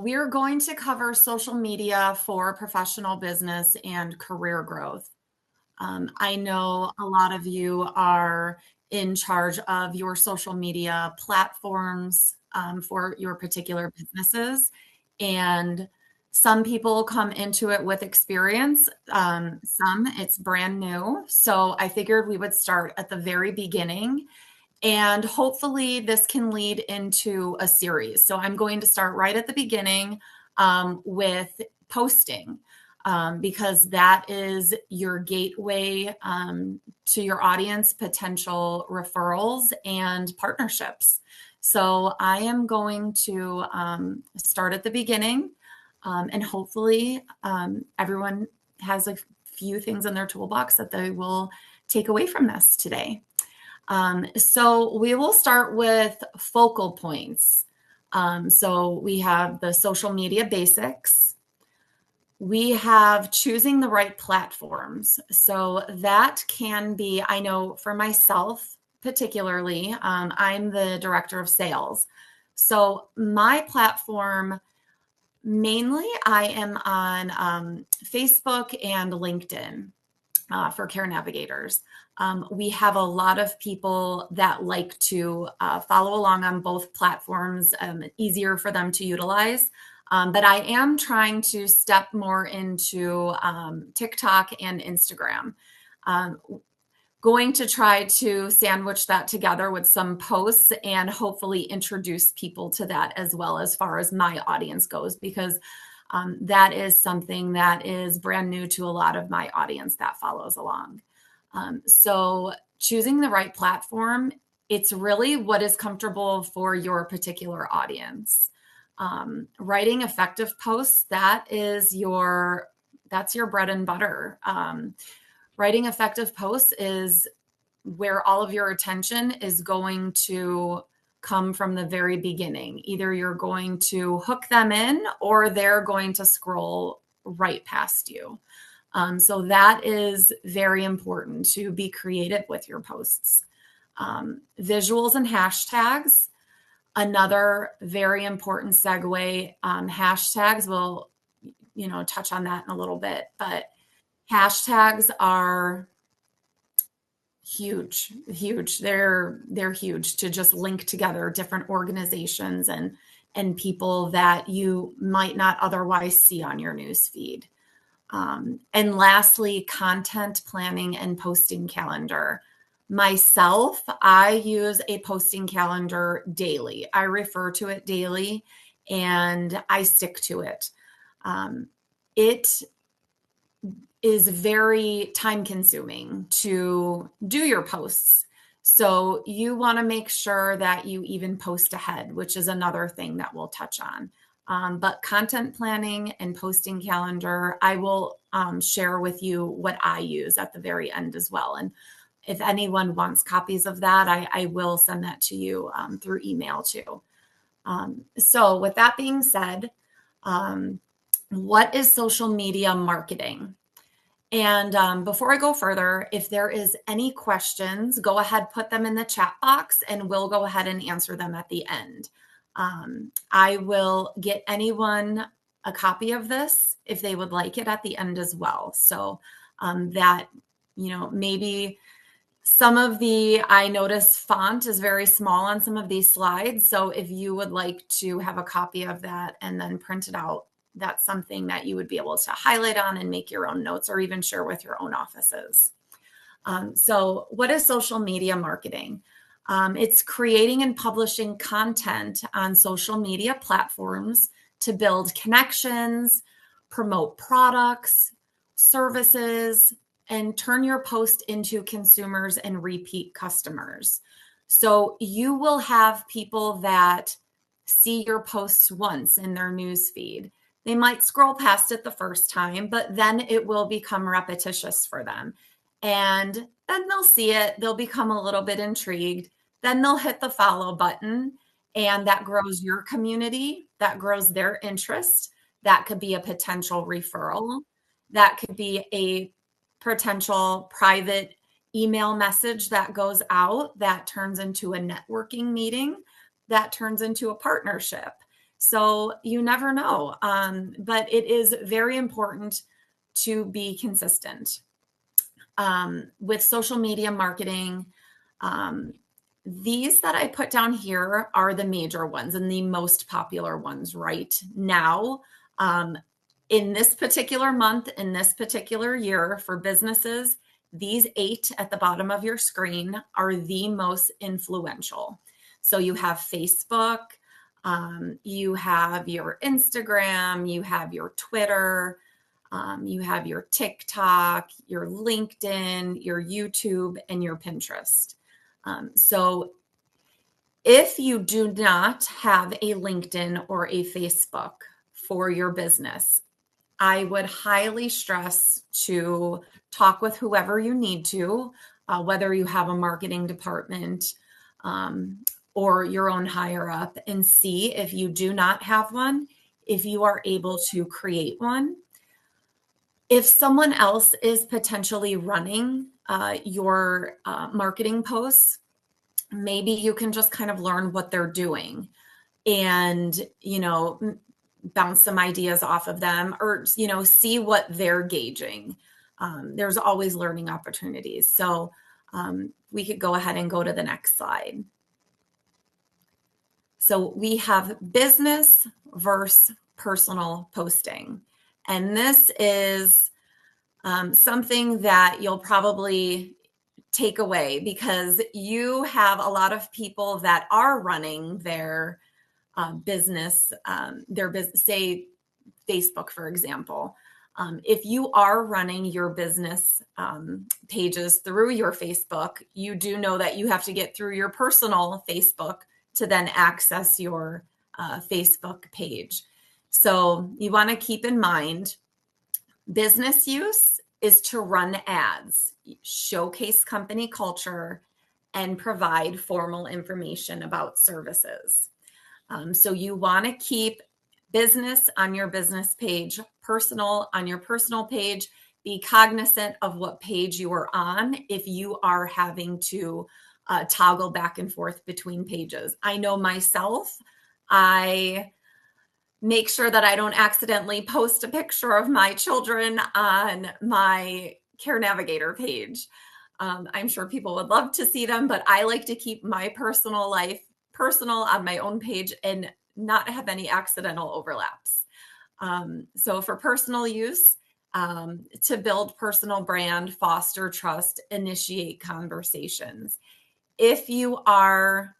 We are going to cover social media for professional business and career growth. I know a lot of you are in charge of your social media platforms for your particular businesses, and some people come into it with experience, some it's brand new. So I figured we would start at the very beginning, and hopefully this can lead into a series. So I'm going to start right at the beginning with posting, because that is your gateway to your audience, potential referrals, and partnerships. So I am going to start at the beginning, and hopefully everyone has a few things in their toolbox that they will take away from this today. So we will start with focal points. So we have the social media basics. We have choosing the right platforms. So that can be, I know for myself particularly, I'm the director of sales. So my platform, mainly I am on Facebook and LinkedIn. For care navigators. We have a lot of people that like to follow along on both platforms, easier for them to utilize. But I am trying to step more into TikTok and Instagram. Going to try to sandwich that together with some posts and hopefully introduce people to that as well, as far as my audience goes, because that is something that is brand new to a lot of my audience that follows along. So choosing the right platform, it's really what is comfortable for your particular audience. Writing effective posts, that's your bread and butter. Writing effective posts is where all of your attention is going to come from the very beginning. Either you're going to hook them in or they're going to scroll right past you. So that is very important, to be creative with your posts. Visuals and hashtags, another very important segue. Hashtags, we'll touch on that in a little bit, but hashtags are huge. They're huge to just link together different organizations and people that you might not otherwise see on your news feed. And lastly, content planning and posting calendar. Myself, I use a posting calendar daily. I refer to it daily and I stick to it. It is very time consuming to do your posts. So you want to make sure that you even post ahead, which is another thing that we'll touch on. But content planning and posting calendar, I will share with you what I use at the very end as well. And if anyone wants copies of that, I will send that to you through email too. So with that being said, what is social media marketing? And before I go further, if there is any questions, go ahead, put them in the chat box, and we'll go ahead and answer them at the end. I will get anyone a copy of this if they would like it at the end as well. So that, maybe some of I notice font is very small on some of these slides. So if you would like to have a copy of that and then print it out, that's something that you would be able to highlight on and make your own notes or even share with your own offices. So what is social media marketing? It's creating and publishing content on social media platforms to build connections, promote products, services, and turn your post into consumers and repeat customers. So you will have people that see your posts once in their news feed. They might scroll past it the first time, but then it will become repetitious for them. And then they'll see it, they'll become a little bit intrigued. Then they'll hit the follow button, and that grows your community, that grows their interest. That could be a potential referral. That could be a potential private email message that goes out that turns into a networking meeting, that turns into a partnership. So you never know. But it is very important to be consistent. With social media marketing, these that I put down here are the major ones and the most popular ones right now. In this particular month, in this particular year for businesses, these 8 at the bottom of your screen are the most influential. So you have Facebook, you have your Instagram, you have your Twitter, you have your TikTok, your LinkedIn, your YouTube, and your Pinterest. So if you do not have a LinkedIn or a Facebook for your business, I would highly stress to talk with whoever you need to, whether you have a marketing department or your own higher up, and see if you do not have one, if you are able to create one. If someone else is potentially running your marketing posts, maybe you can just kind of learn what they're doing and, bounce some ideas off of them, or, see what they're gauging. There's always learning opportunities. So we could go ahead and go to the next slide. So we have business versus personal posting. And this is something that you'll probably take away, because you have a lot of people that are running their business, say Facebook, for example. If you are running your business pages through your Facebook, you do know that you have to get through your personal Facebook to then access your Facebook page. So you want to keep in mind, business use is to run ads, showcase company culture, and provide formal information about services. So you want to keep business on your business page, personal on your personal page. Be cognizant of what page you are on if you are having to toggle back and forth between pages. I know myself, I make sure that I don't accidentally post a picture of my children on my Care Navigator page. I'm sure people would love to see them, but I like to keep my personal life personal on my own page and not have any accidental overlaps. So for personal use, to build personal brand, foster trust, initiate conversations. If you are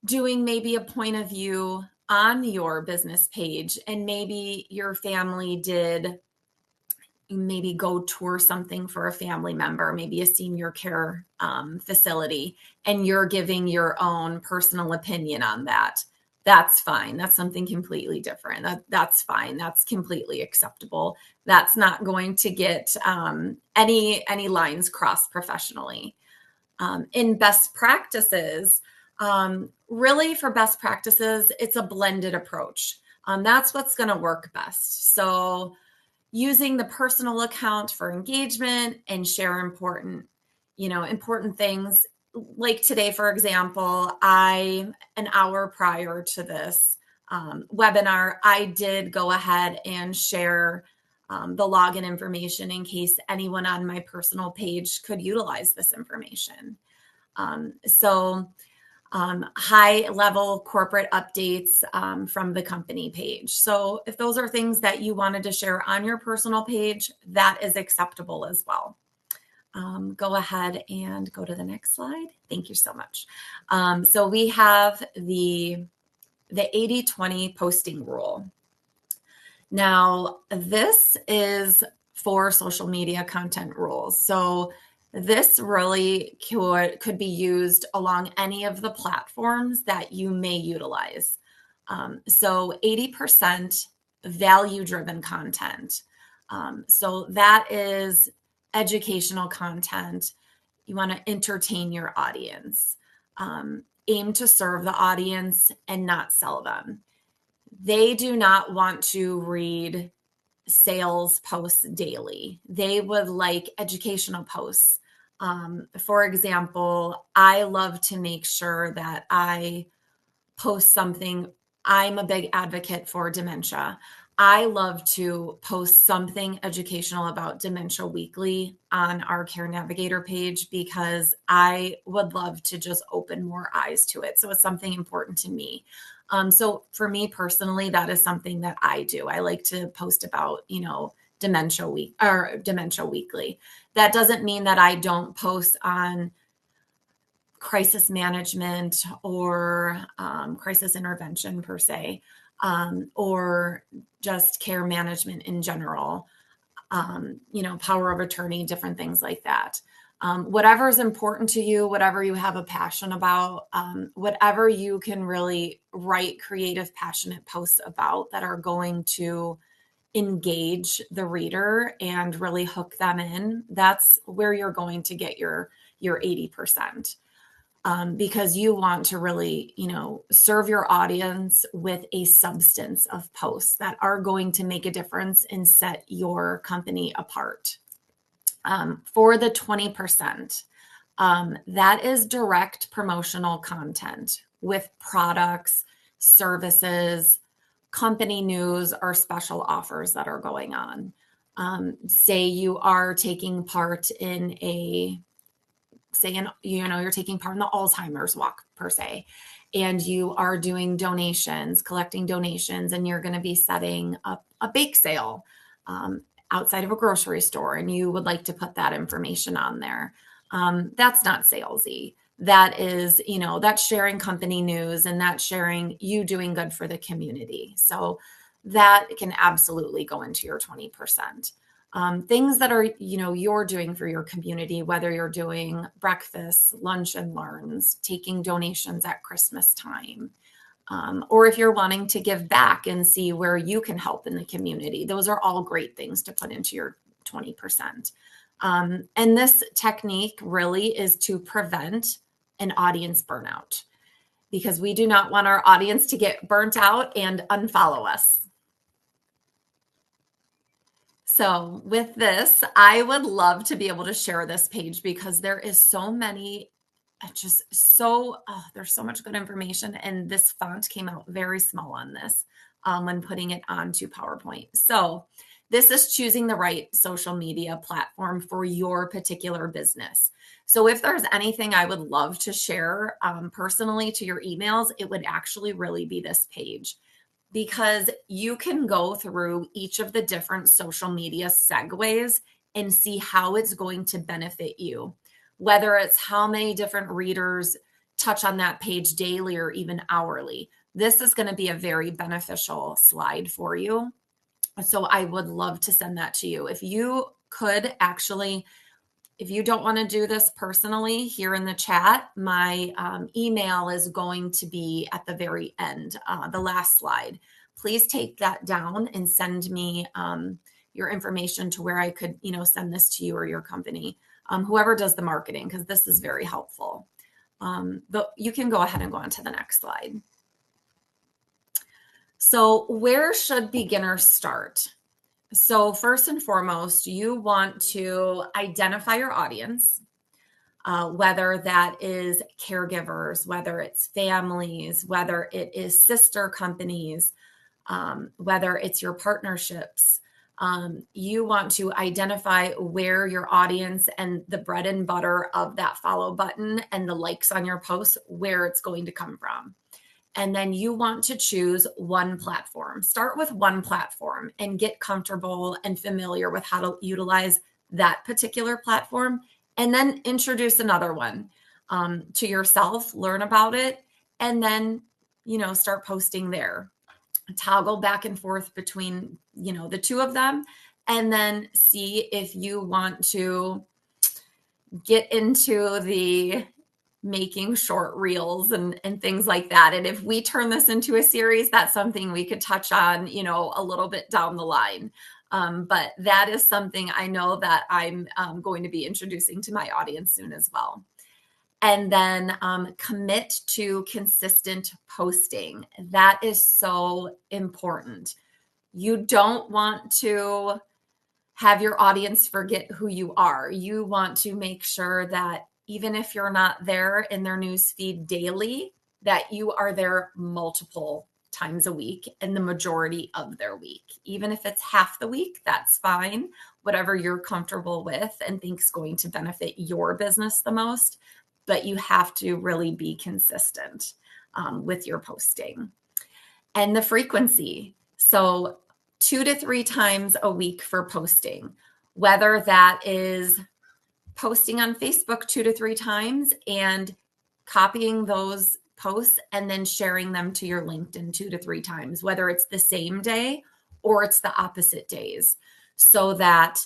doing maybe a point of view on your business page, and maybe your family did maybe go tour something for a family member, maybe a senior care facility, and you're giving your own personal opinion on that, that's fine. That's something completely different. That's fine. That's completely acceptable. That's not going to get any lines crossed professionally. In best practices, really for best practices, it's a blended approach. That's what's going to work best. So using the personal account for engagement and share important things. Like today, for example, an hour prior to this webinar, I did go ahead and share the login information in case anyone on my personal page could utilize this information. High level corporate updates from the company page. So if those are things that you wanted to share on your personal page, that is acceptable as well. Go ahead and go to the next slide. Thank you so much. So we have the 80-20 posting rule. Now, this is for social media content rules. So this really could be used along any of the platforms that you may utilize. So 80% value-driven content. So that is educational content. You want to entertain your audience. Aim to serve the audience and not sell them. They do not want to read sales posts daily. They would like educational posts. For example, I love to make sure that I post something. I'm a big advocate for dementia. I love to post something educational about Dementia Weekly on our Care Navigator page because I would love to just open more eyes to it. So it's something important to me. So for me personally, that is something that I do. I like to post about, Dementia Week or Dementia Weekly. That doesn't mean that I don't post on crisis management or crisis intervention per se, or just care management in general, power of attorney, different things like that. Whatever is important to you, whatever you have a passion about, whatever you can really write creative, passionate posts about that are going to engage the reader and really hook them in, that's where you're going to get your 80%. Because you want to really, serve your audience with a substance of posts that are going to make a difference and set your company apart. For the 20%, that is direct promotional content with products, services, company news, or special offers that are going on. Say you are taking part in you're taking part in the Alzheimer's walk per se, and you are doing donations, collecting donations, and you're going to be setting up a bake sale outside of a grocery store, and you would like to put that information on there. That's not salesy. That is, that's sharing company news and that's sharing you doing good for the community. So that can absolutely go into your 20%. Things that are, you're doing for your community, whether you're doing breakfast, lunch and learns, taking donations at Christmas time, or if you're wanting to give back and see where you can help in the community. Those are all great things to put into your 20%. And this technique really is to prevent an audience burnout, because we do not want our audience to get burnt out and unfollow us. So with this, I would love to be able to share this page because there is so many, there's so much good information, and this font came out very small on this when putting it onto PowerPoint. So this is choosing the right social media platform for your particular business. So if there's anything I would love to share personally to your emails, it would actually really be this page, because you can go through each of the different social media segues and see how it's going to benefit you, whether it's how many different readers touch on that page daily or even hourly. This is going to be a very beneficial slide for you. So I would love to send that to you. If you could actually, if you don't want to do this personally here in the chat, my email is going to be at the very end, the last slide. Please take that down and send me your information to where I could, send this to you or your company, whoever does the marketing, because this is very helpful. But you can go ahead and go on to the next slide. So where should beginners start? So first and foremost, you want to identify your audience, whether that is caregivers, whether it's families, whether it is sister companies, whether it's your partnerships. You want to identify where your audience and the bread and butter of that follow button and the likes on your posts, where it's going to come from. And then you want to choose one platform. Start with one platform and get comfortable and familiar with how to utilize that particular platform. And then introduce another one to yourself, learn about it, and then, start posting there. Toggle back and forth between, the two of them, and then see if you want to get into the making short reels and things like that. And if we turn this into a series, that's something we could touch on, a little bit down the line. But that is something I know that I'm going to be introducing to my audience soon as well. And then commit to consistent posting. That is so important. You don't want to have your audience forget who you are. You want to make sure that even if you're not there in their newsfeed daily, that you are there multiple times a week and the majority of their week. Even if it's half the week, that's fine. Whatever you're comfortable with and think's going to benefit your business the most. But you have to really be consistent with your posting. And the frequency. So 2 to 3 times a week for posting, whether that is posting on Facebook 2 to 3 times and copying those posts and then sharing them to your LinkedIn 2 to 3 times, whether it's the same day or it's the opposite days, so that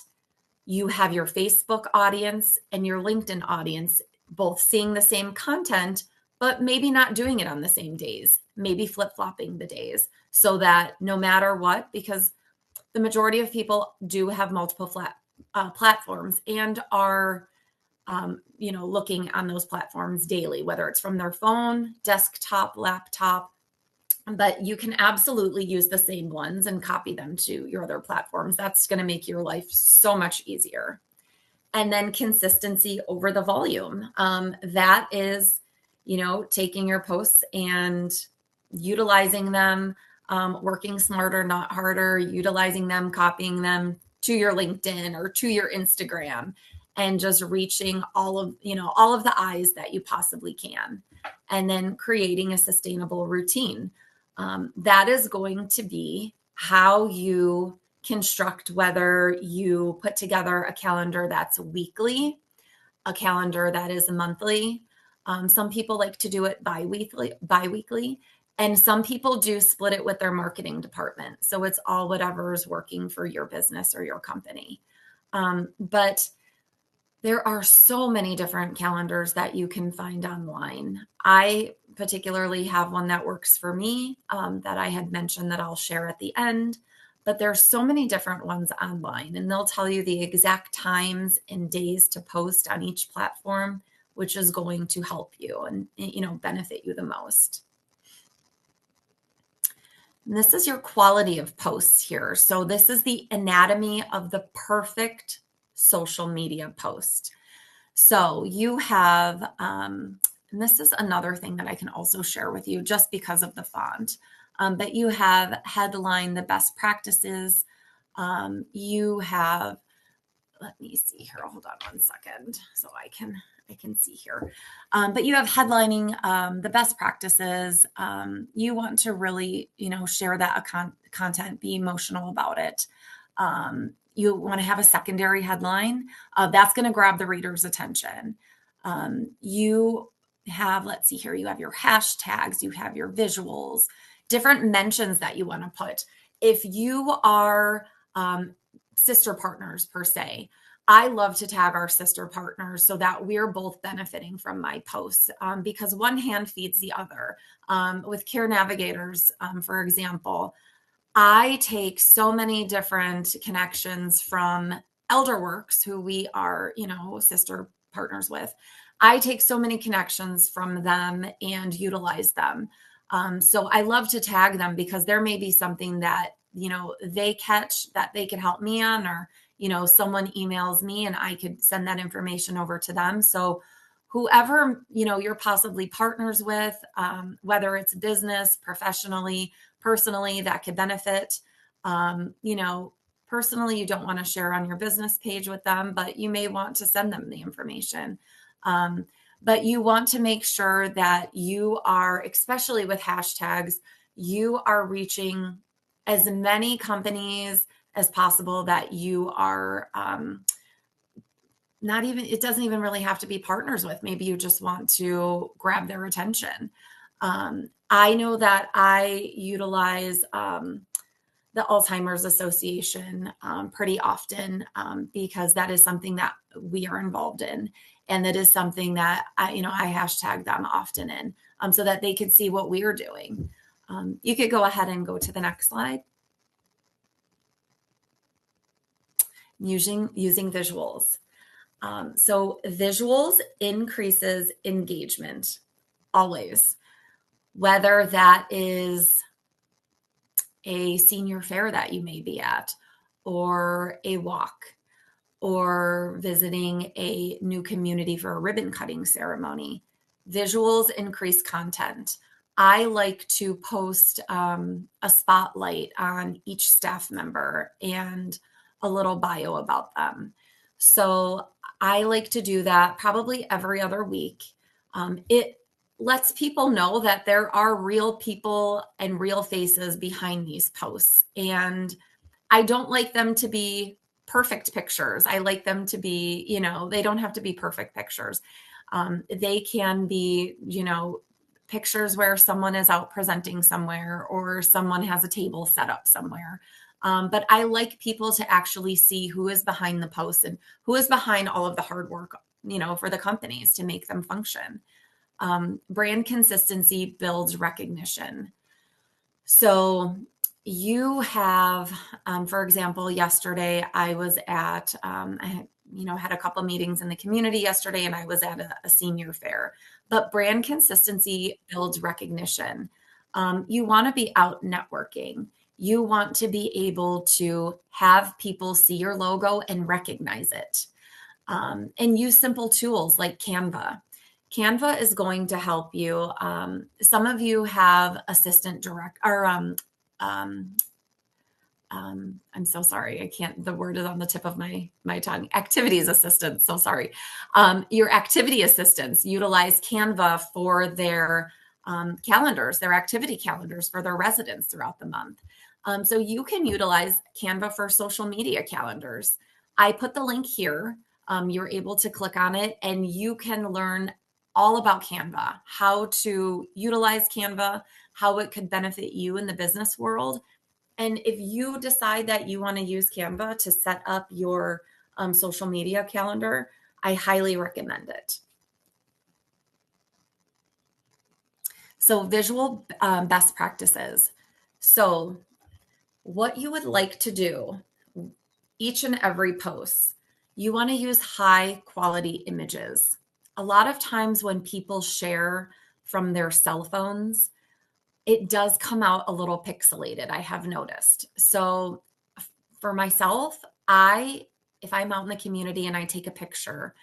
you have your Facebook audience and your LinkedIn audience both seeing the same content, but maybe not doing it on the same days, maybe flip-flopping the days, so that no matter what, because the majority of people do have multiple platforms and are, looking on those platforms daily, whether it's from their phone, desktop, laptop, but you can absolutely use the same ones and copy them to your other platforms. That's going to make your life so much easier. And then consistency over the volume. That is, taking your posts and utilizing them, working smarter, not harder, utilizing them, copying them to your LinkedIn or to your Instagram, and just reaching all of the eyes that you possibly can. And then creating a sustainable routine. That is going to be how you construct, whether you put together a calendar that's weekly, a calendar that is monthly. Some people like to do it bi-weekly, and some people do split it with their marketing department. So it's all whatever is working for your business or your company. But there are so many different calendars that you can find online. I particularly have one that works for me that I had mentioned that I'll share at the end. But there's so many different ones online, and they'll tell you the exact times and days to post on each platform, which is going to help you and, benefit you the most. And this is your quality of posts here. So this is the anatomy of the perfect social media post. So you have, and this is another thing that I can also share with you just because of the font. But you have headline, the best practices. You have, let me see here. Hold on one second so I can see here. But you have headlining, the best practices. You want to really, share that content, be emotional about it. You want to have a secondary headline that's going to grab the reader's attention. You have, let's see here, you have your hashtags, you have your visuals, different mentions that you want to put. If you are sister partners per se, I love to tag our sister partners so that we're both benefiting from my posts because one hand feeds the other. With Care Navigators, for example, I take so many different connections from Elderwerks, who we are, sister partners with. I take so many connections from them and utilize them. So I love to tag them because there may be something that, they catch that they could help me on, or, someone emails me and I could send that information over to them. So whoever, you're possibly partners with, whether it's business, professionally, personally, that could benefit, personally, you don't want to share on your business page with them, but you may want to send them the information. But you want to make sure that you are, especially with hashtags, you are reaching as many companies as possible that you are it doesn't even really have to be partners with. Maybe you just want to grab their attention. I know that I utilize the Alzheimer's Association pretty often because that is something that we are involved in. And that is something that I hashtag them often in so that they can see what we're doing. You could go ahead and go to the next slide. Using visuals. So visuals increases engagement always, whether that is a senior fair that you may be at, or a walk, or visiting a new community for a ribbon cutting ceremony. Visuals increase content. I like to post a spotlight on each staff member and a little bio about them. So I like to do that probably every other week. It lets people know that there are real people and real faces behind these posts. And I don't like them to be perfect pictures. I like them to be, they don't have to be perfect pictures. They can be, pictures where someone is out presenting somewhere or someone has a table set up somewhere. But I like people to actually see who is behind the posts and who is behind all of the hard work, for the companies to make them function. Brand consistency builds recognition. So you have, for example, yesterday I was at, I had a couple of meetings in the community yesterday, and I was at a senior fair. But brand consistency builds recognition. You want to be out networking. You want to be able to have people see your logo and recognize it. And use simple tools like Canva. Canva is going to help you. Some of you have assistant direct or I'm so sorry. I can't, the word is on the tip of my tongue. Activities assistants. So sorry. Your activity assistants utilize Canva for their calendars, their activity calendars for their residents throughout the month. So you can utilize Canva for social media calendars. I put the link here. You're able to click on it and you can learn all about Canva, how to utilize Canva, how it could benefit you in the business world. And if you decide that you want to use Canva to set up your social media calendar, I highly recommend it. So visual best practices. So what you would like to do each and every post, you want to use high quality images. A lot of times when people share from their cell phones, it does come out a little pixelated, I have noticed. So for myself, if I'm out in the community and I take a picture,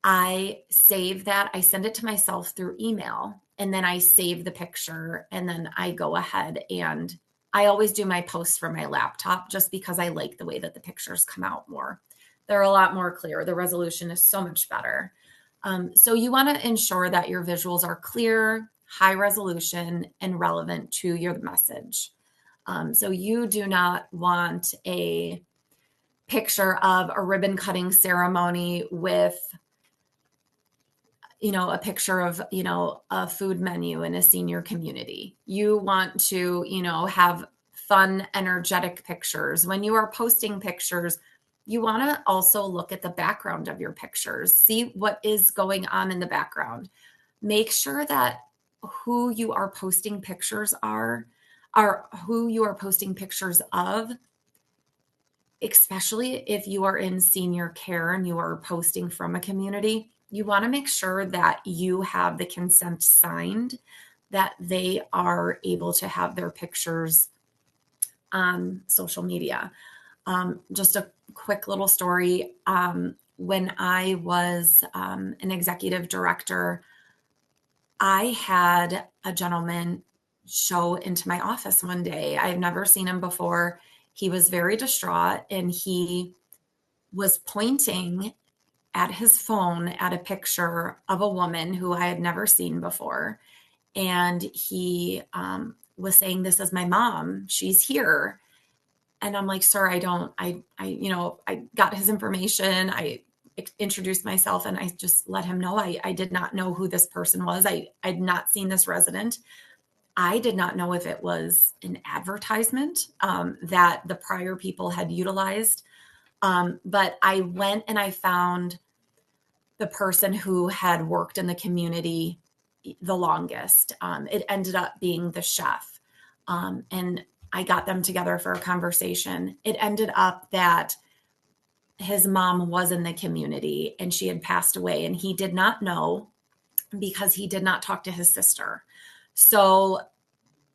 I save that, I send it to myself through email, and then I save the picture, and then I go ahead and I always do my posts from my laptop just because I like the way that the pictures come out more. They're a lot more clear. The resolution is so much better. So you want to ensure that your visuals are clear, high resolution, and relevant to your message. So you do not want a picture of a ribbon cutting ceremony with, a picture of, a food menu in a senior community. You want to, have fun, energetic pictures. When you are posting pictures, you want to also look at the background of your pictures, see what is going on in the background. Make sure that who you are posting pictures are who you are posting pictures of, especially if you are in senior care and you are posting from a community. You want to make sure that you have the consent signed, that they are able to have their pictures on social media. Just a quick little story. When I was an executive director, I had a gentleman show into my office one day. I've never seen him before. He was very distraught and he was pointing at his phone at a picture of a woman who I had never seen before. And he was saying, "This is my mom. She's here." And I'm like, "Sir, I got his information. I introduced myself and I just let him know I did not know who this person was. I'd not seen this resident. I did not know if it was an advertisement that the prior people had utilized. But I went and I found the person who had worked in the community the longest. It ended up being the chef. And I got them together for a conversation. It ended up that his mom was in the community and she had passed away, and he did not know because he did not talk to his sister. So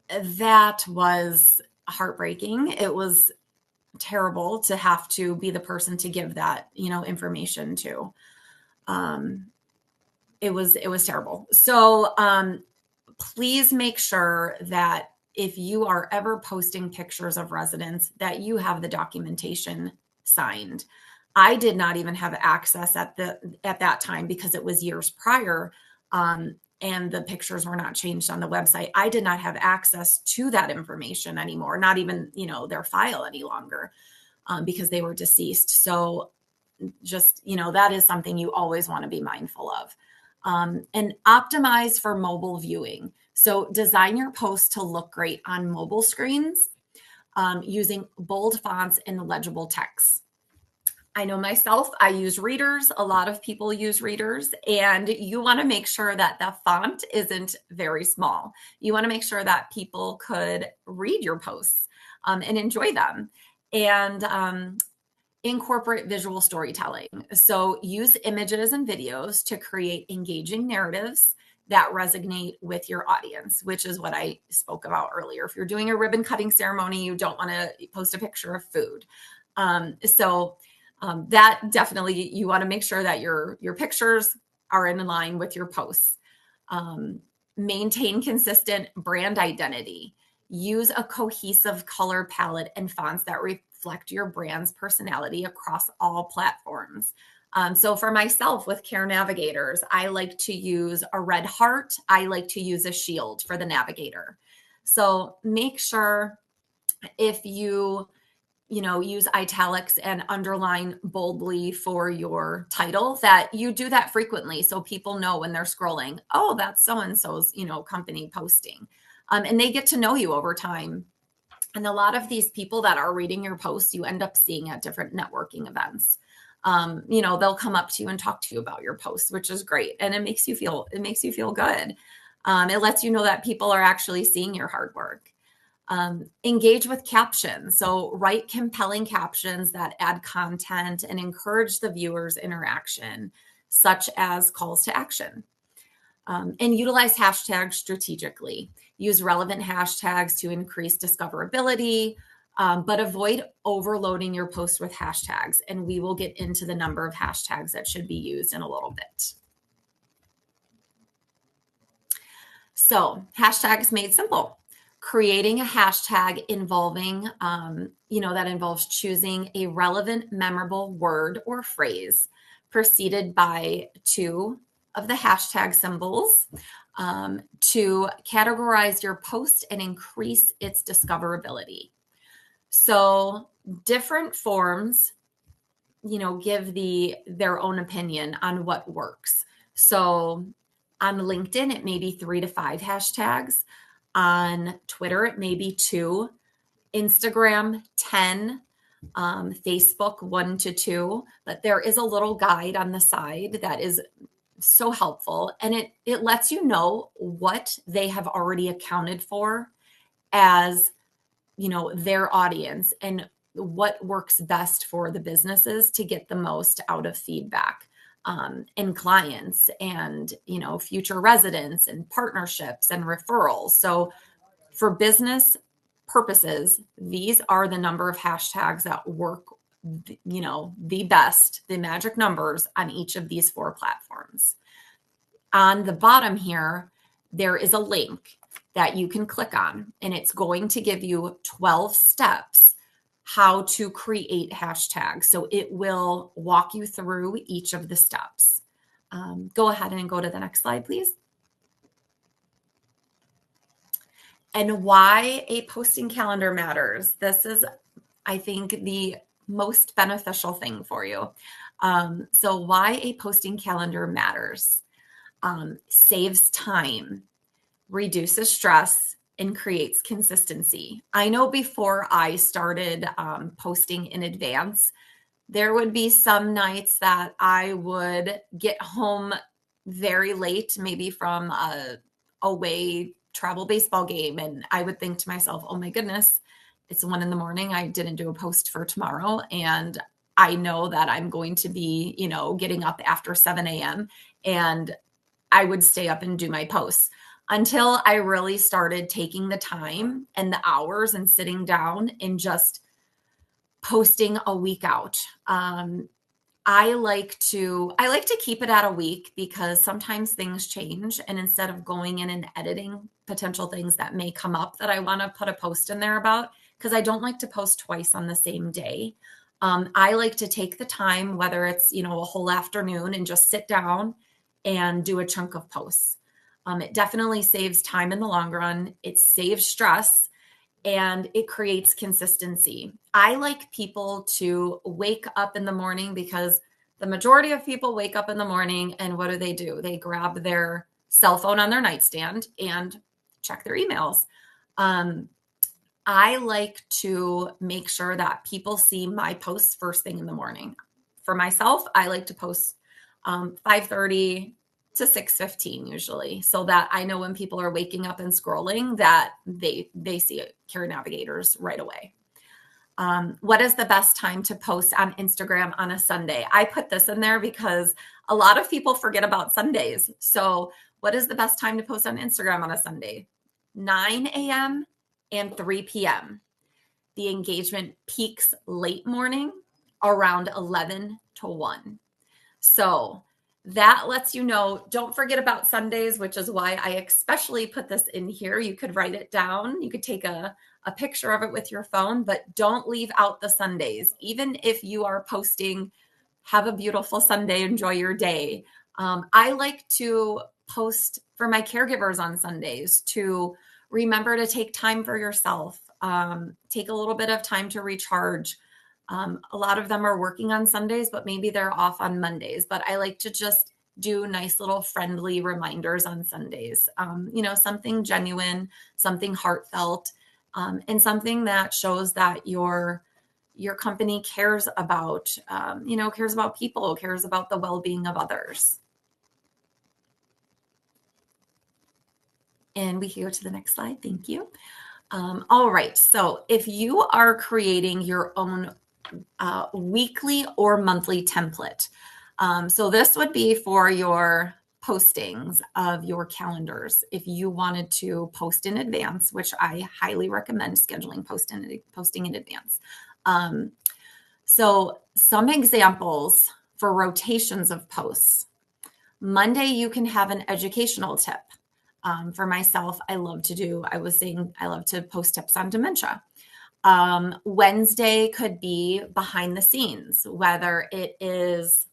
that was heartbreaking. It was terrible to have to be the person to give that, information to. It was terrible. So please make sure that if you are ever posting pictures of residents, that you have the documentation signed. I did not even have access at that time because it was years prior, and the pictures were not changed on the website. I did not have access to that information anymore, not even their file any longer, because they were deceased. So just that is something you always want to be mindful of. And optimize for mobile viewing. So design your post to look great on mobile screens, using bold fonts and legible text. I know myself, I use readers. A lot of people use readers, and you want to make sure that the font isn't very small. You want to make sure that people could read your posts and enjoy them. And incorporate visual storytelling. So use images and videos to create engaging narratives that resonate with your audience, which is what I spoke about earlier. If you're doing a ribbon cutting ceremony, you don't want to post a picture of food. That definitely, you want to make sure that your pictures are in line with your posts. Maintain consistent brand identity. Use a cohesive color palette and fonts that reflect your brand's personality across all platforms. So for myself with Care Navigators, I like to use a red heart. I like to use a shield for the navigator. So make sure if you use italics and underline boldly for your title, that you do that frequently so people know when they're scrolling, oh, that's so-and-so's, company posting. And they get to know you over time. And a lot of these people that are reading your posts, you end up seeing at different networking events. They'll come up to you and talk to you about your posts, which is great. And it makes you feel good. It lets you know that people are actually seeing your hard work. Engage with captions. So write compelling captions that add content and encourage the viewer's interaction, such as calls to action. And utilize hashtags strategically. Use relevant hashtags to increase discoverability, but avoid overloading your post with hashtags. And we will get into the number of hashtags that should be used in a little bit. So hashtags made simple. Creating a hashtag involving, that involves choosing a relevant, memorable word or phrase preceded by two of the hashtag symbols to categorize your post and increase its discoverability. So different forms, give their own opinion on what works. So on LinkedIn, it may be 3 to 5 hashtags. On Twitter, it may be 2, Instagram, 10, Facebook, 1 to 2. But there is a little guide on the side that is so helpful. And it lets you know what they have already accounted for as, their audience and what works best for the businesses to get the most out of feedback. And clients and, future residents and partnerships and referrals. So for business purposes, these are the number of hashtags that work, the best, the magic numbers on each of these 4 platforms. On the bottom here, there is a link that you can click on, and it's going to give you 12 steps how to create hashtags. So it will walk you through each of the steps. Go ahead and go to the next slide, please. And why a posting calendar matters. This is, I think, the most beneficial thing for you. So why a posting calendar matters. Saves time, reduces stress, and creates consistency. I know before I started posting in advance, there would be some nights that I would get home very late, maybe from a away travel baseball game, and I would think to myself, "Oh my goodness, it's 1 a.m. I didn't do a post for tomorrow, and I know that I'm going to be, getting up after 7 a.m." And I would stay up and do my posts until I really started taking the time and the hours and sitting down and just posting a week out. I like to keep it at a week because sometimes things change, and instead of going in and editing potential things that may come up that I want to put a post in there about, because I don't like to post twice on the same day. I like to take the time, whether it's a whole afternoon, and just sit down and do a chunk of posts. It definitely saves time in the long run. It saves stress, and it creates consistency. I like people to wake up in the morning, because the majority of people wake up in the morning and what do? They grab their cell phone on their nightstand and check their emails. I like to make sure that people see my posts first thing in the morning. For myself, I like to post 5:30 to 6:15 usually, so that I know when people are waking up and scrolling that they see Care Navigators right away. What is the best time to post on Instagram on a Sunday? I put this in there because a lot of people forget about Sundays. So what is the best time to post on Instagram on a Sunday? 9 a.m. and 3 p.m. The engagement peaks late morning around 11 to 1. So that lets you know, don't forget about Sundays, which is why I especially put this in here. You could write it down. You could take a picture of it with your phone, but don't leave out the Sundays. Even if you are posting, have a beautiful Sunday, enjoy your day. I like to post for my caregivers on Sundays to remember to take time for yourself, take a little bit of time to recharge. A lot of them are working on Sundays, but maybe they're off on Mondays. But I like to just do nice little friendly reminders on Sundays. Something genuine, something heartfelt, and something that shows that your company cares about, cares about people, cares about the well-being of others. And we can go to the next slide. Thank you. All right. So if you are creating your own weekly or monthly template. So this would be for your postings of your calendars. If you wanted to post in advance, which I highly recommend scheduling posting in advance. So some examples for rotations of posts. Monday, you can have an educational tip. For myself, I love to post tips on dementia. Wednesday could be behind the scenes, whether it is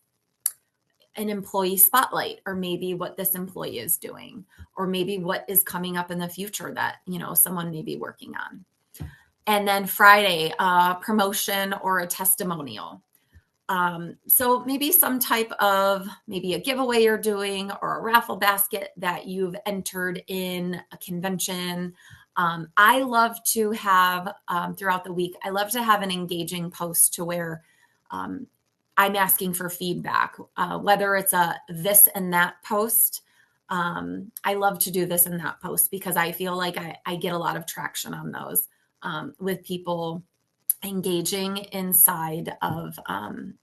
an employee spotlight, or maybe what this employee is doing, or maybe what is coming up in the future that, someone may be working on. And then Friday, promotion or a testimonial. So maybe some type of, maybe a giveaway you're doing, or a raffle basket that you've entered in a convention. I love to have, throughout the week, I love to have an engaging post to where I'm asking for feedback, whether it's a this and that post. I love to do this and that post because I feel like I get a lot of traction on those, with people engaging inside of,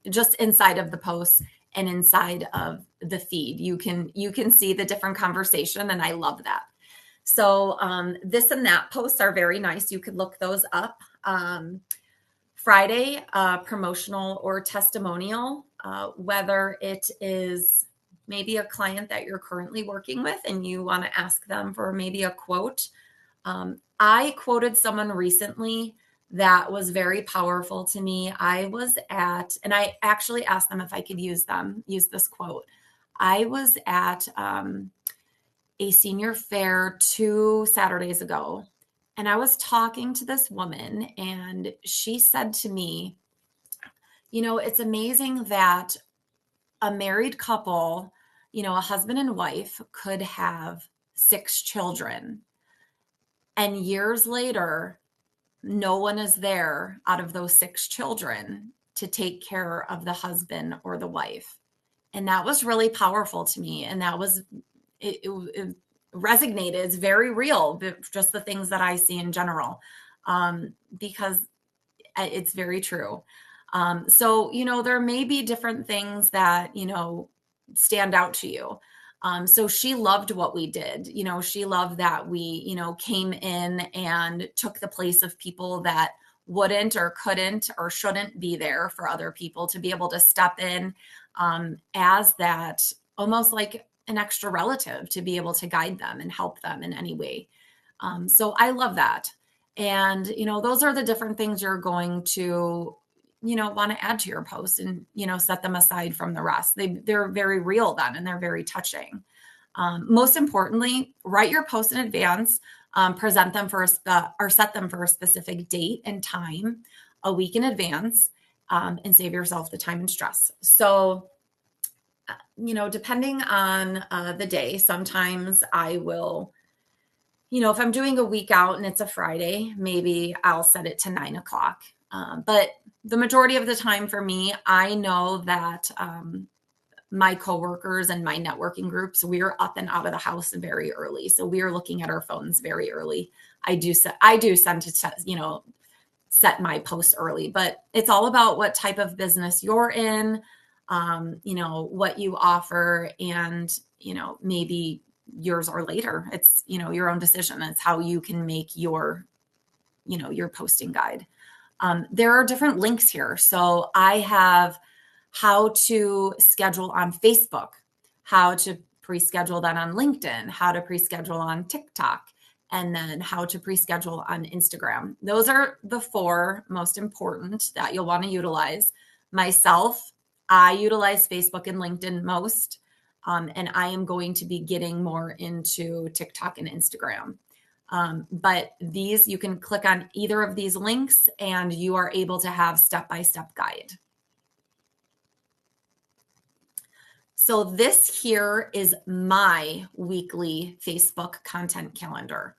just inside of the posts and inside of the feed. You can see the different conversation, and I love that. So this and that posts are very nice. You could look those up. Friday, promotional or testimonial, whether it is maybe a client that you're currently working with and you want to ask them for maybe a quote. I quoted someone recently that was very powerful to me. And I actually asked them if I could use this quote. I was at a senior fair 2 Saturdays ago, and I was talking to this woman, and she said to me, it's amazing that a married couple, a husband and wife, could have 6 children. And years later, no one is there out of those 6 children to take care of the husband or the wife. And that was really powerful to me. And that was, it resonated. It's very real, just the things that I see in general, because it's very true. So, there may be different things that, stand out to you. So she loved what we did. She loved that we, came in and took the place of people that wouldn't or couldn't or shouldn't be there for other people, to be able to step in as that, almost like an extra relative, to be able to guide them and help them in any way. So I love that. And, those are the different things you're going to, want to add to your post, and, set them aside from the rest. They're very real then, and they're very touching. Most importantly, write your post in advance, present them or set them for a specific date and time a week in advance, and save yourself the time and stress. So, depending on the day, sometimes I will, if I'm doing a week out and it's a Friday, maybe I'll set it to 9 o'clock. But the majority of the time for me, I know that my coworkers and my networking groups, we're up and out of the house very early. So we are looking at our phones very early. I do send to, set my posts early, but it's all about what type of business you're in, what you offer, and, maybe yours or later. It's, your own decision. It's how you can make your posting guide. There are different links here. So I have how to schedule on Facebook, how to pre-schedule that on LinkedIn, how to pre-schedule on TikTok, and then how to pre-schedule on Instagram. Those are the 4 most important that you'll want to utilize. Myself, I utilize Facebook and LinkedIn most, and I am going to be getting more into TikTok and Instagram. But these, you can click on either of these links and you are able to have step-by-step guide. So this here is my weekly Facebook content calendar.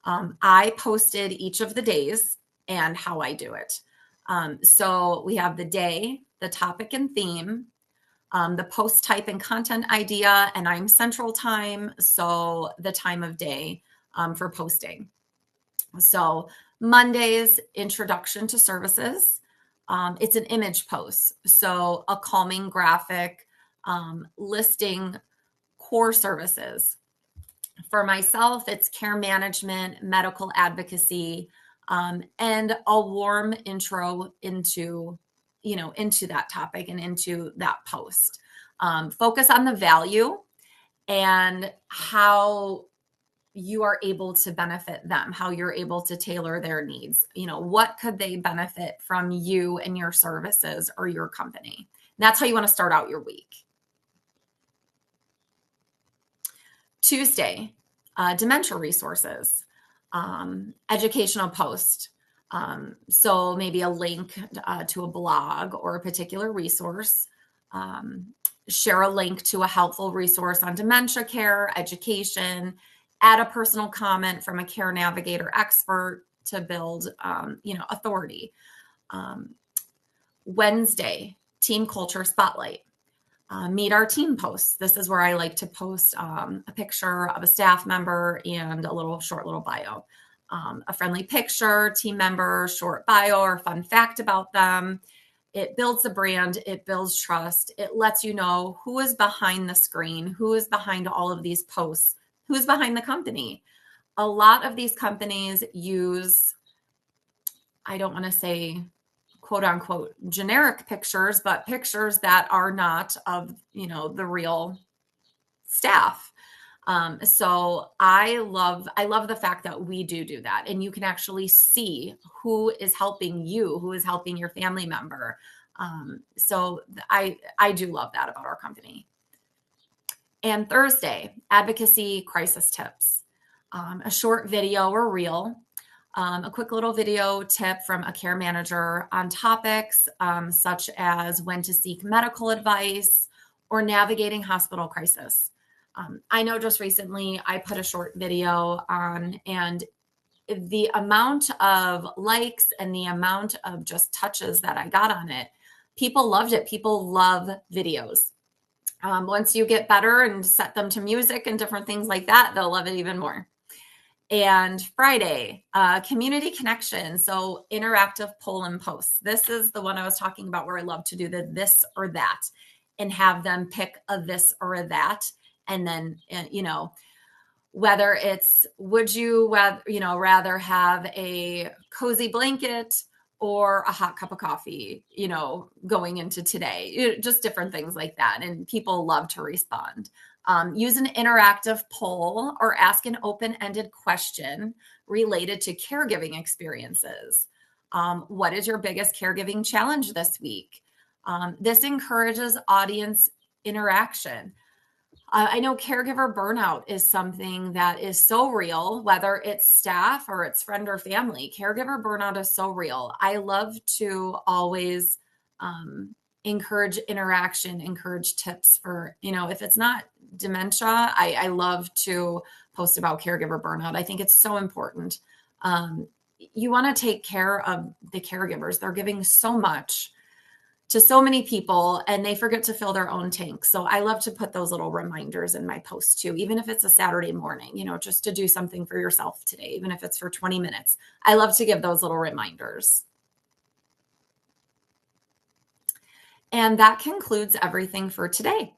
I posted each of the days and how I do it. So we have the day, the topic and theme, the post type and content idea, and I'm Central Time, so the time of day for posting. So Mondays, introduction to services. It's an image post, so a calming graphic listing core services. For myself, it's care management, medical advocacy, and a warm intro into that topic and into that post. Focus on the value and how you are able to benefit them, how you're able to tailor their needs. What could they benefit from you and your services or your company? And that's how you want to start out your week. Tuesday, dementia resources, educational post. So maybe a link to a blog or a particular resource. Share a link to a helpful resource on dementia care, education. Add a personal comment from a care navigator expert to build, authority. Wednesday, team culture spotlight. Meet our team posts. This is where I like to post a picture of a staff member and a short little bio. A friendly picture, team member, short bio or fun fact about them. It builds a brand. It builds trust. It lets you know who is behind the screen, who is behind all of these posts, who's behind the company. A lot of these companies use, I don't want to say quote unquote generic pictures, but pictures that are not of, the real staff. So I love the fact that we do that, and you can actually see who is helping you, who is helping your family member. So I do love that about our company. And Thursday, advocacy crisis tips, a short video or reel, a quick little video tip from a care manager on topics such as when to seek medical advice or navigating hospital crisis. I know just recently I put a short video on, and the amount of likes and the amount of just touches that I got on it, people loved it. People love videos. Once you get better and set them to music and different things like that, they'll love it even more. And Friday, community connection. So interactive poll and posts. This is the one I was talking about where I love to do the this or that and have them pick a this or a that. And then, whether it's, would you rather have a cozy blanket or a hot cup of coffee, going into today, just different things like that. And people love to respond. Use an interactive poll or ask an open-ended question related to caregiving experiences. What is your biggest caregiving challenge this week? This encourages audience interaction. I know caregiver burnout is something that is so real, whether it's staff or it's friend or family. Caregiver burnout is so real. I love to always encourage interaction, encourage tips for, if it's not dementia, I love to post about caregiver burnout. I think it's so important. You want to take care of the caregivers. They're giving so much to so many people and they forget to fill their own tank. So I love to put those little reminders in my posts too, even if it's a Saturday morning, just to do something for yourself today, even if it's for 20 minutes. I love to give those little reminders. And that concludes everything for today.